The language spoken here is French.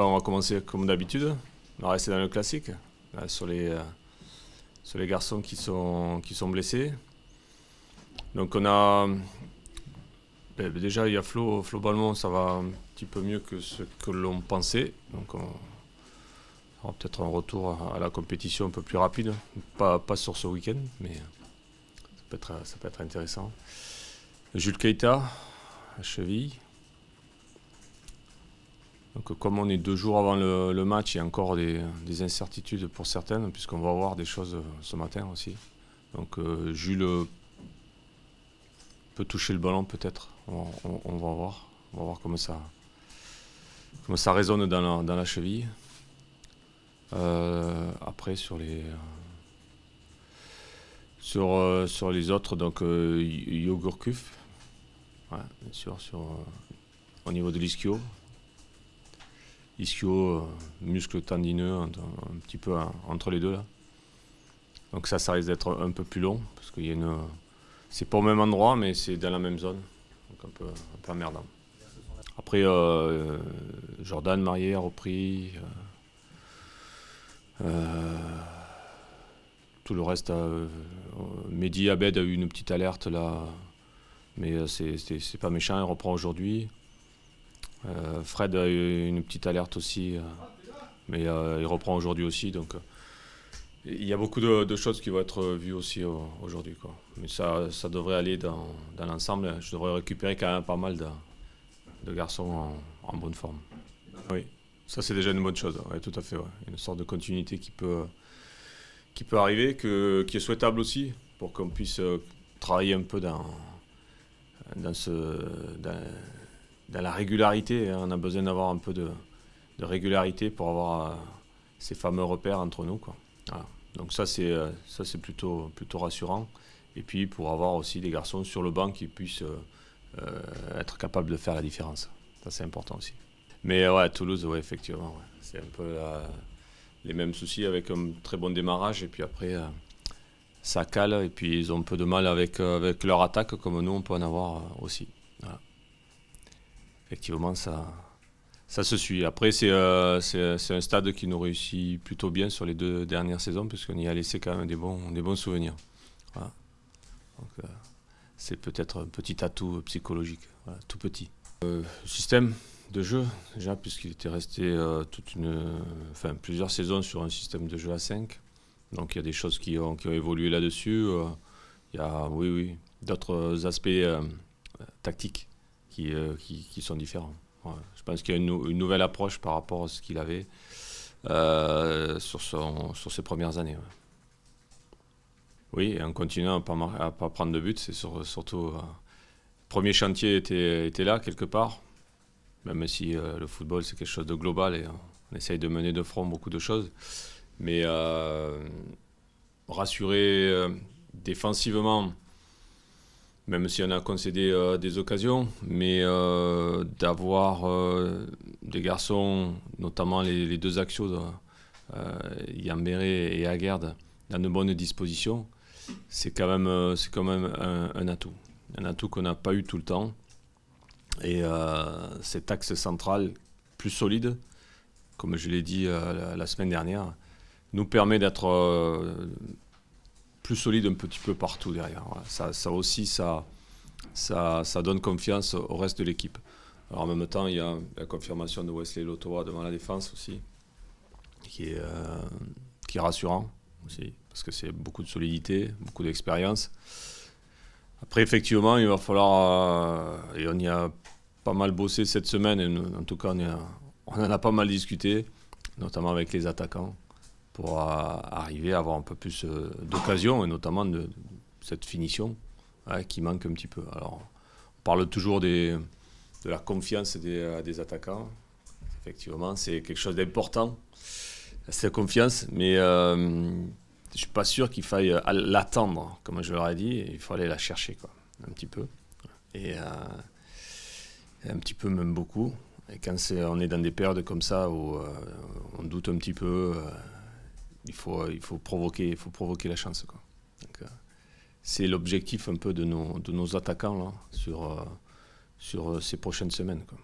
On va commencer comme d'habitude. On va rester dans le classique, sur les garçons qui sont blessés. Donc on a déjà il y a Flo Balmont, ça va un petit peu mieux que ce que l'on pensait. Donc on aura peut-être un retour à la compétition un peu plus rapide, pas sur ce week-end, mais ça peut être intéressant. Jules Keita, la cheville. Donc, comme on est 2 jours avant le match, il y a encore des incertitudes pour certaines, puisqu'on va voir des choses ce matin aussi. Donc Jules peut toucher le ballon peut-être, on va voir. On va voir comment ça résonne dans la cheville. Après sur les autres, donc Yogurkuf, ouais, bien sûr, au niveau de l'ischio. Ischio, muscle tendineux, un petit peu entre les deux là. Donc ça risque d'être un peu plus long, parce qu'il y a c'est pas au même endroit, mais c'est dans la même zone. Donc un peu emmerdant. Après, Jordan Marié a repris. Tout le reste, Mehdi Abed a eu une petite alerte là, mais c'est pas méchant, il reprend aujourd'hui. Fred a eu une petite alerte aussi, mais il reprend aujourd'hui aussi. Donc il y a beaucoup de choses qui vont être vues aussi aujourd'hui, quoi. Mais ça devrait aller dans l'ensemble. Je devrais récupérer quand même pas mal de garçons en bonne forme. Oui, ça c'est déjà une bonne chose. Ouais, tout à fait. Ouais. Une sorte de continuité qui peut arriver, qui est souhaitable aussi, pour qu'on puisse travailler un peu dans la régularité. On a besoin d'avoir un peu de régularité pour avoir ces fameux repères entre nous, quoi. Voilà. Donc ça c'est plutôt rassurant. Et puis pour avoir aussi des garçons sur le banc qui puissent être capables de faire la différence. Ça c'est important aussi. Mais ouais, Toulouse, ouais, effectivement, ouais. C'est un peu les mêmes soucis, avec un très bon démarrage et puis après ça cale et puis ils ont un peu de mal avec leur attaque, comme nous on peut en avoir aussi. Voilà. Effectivement, ça se suit. Après, c'est un stade qui nous réussit plutôt bien sur les 2 dernières saisons, puisqu'on y a laissé quand même des bons souvenirs. Voilà. Donc, c'est peut-être un petit atout psychologique, voilà, tout petit. Système de jeu, déjà, puisqu'il était resté plusieurs saisons sur un système de jeu à 5. Donc, il y a des choses qui ont évolué là-dessus. Il y a, oui, d'autres aspects tactiques qui sont différents. Ouais. Je pense qu'il y a une nouvelle approche par rapport à ce qu'il avait sur ses premières années. Ouais. Oui, et en continuant à pas prendre de but, c'est surtout... le premier chantier était là, quelque part, même si le football, c'est quelque chose de global et on essaye de mener de front beaucoup de choses. Mais rassurer défensivement, même si on a concédé des occasions, mais d'avoir des garçons, notamment les 2 axiaux, Yambéré et Aguerd, dans de bonnes dispositions, c'est quand même un atout. Un atout qu'on n'a pas eu tout le temps. Et cet axe central plus solide, comme je l'ai dit la semaine dernière, nous permet d'être plus solide un petit peu partout derrière. Ça aussi, ça donne confiance au reste de l'équipe. Alors en même temps, il y a la confirmation de Wesley Lotoa devant la défense aussi, qui est rassurant aussi, parce que c'est beaucoup de solidité, beaucoup d'expérience. Après, effectivement, il va falloir, et on y a pas mal bossé cette semaine, et en tout cas, on en a pas mal discuté, notamment avec les attaquants, pour arriver à avoir un peu plus d'occasions, et notamment de cette finition qui manque un petit peu. Alors, on parle toujours de la confiance des attaquants. Effectivement, c'est quelque chose d'important, cette confiance, mais je ne suis pas sûr qu'il faille l'attendre, comme je leur ai dit, il faut aller la chercher, quoi, un petit peu. Et un petit peu, même beaucoup. Et quand on est dans des périodes comme ça où on doute un petit peu, il faut provoquer la chance, quoi. Donc, c'est l'objectif un peu de nos attaquants là, sur ces prochaines semaines, quoi.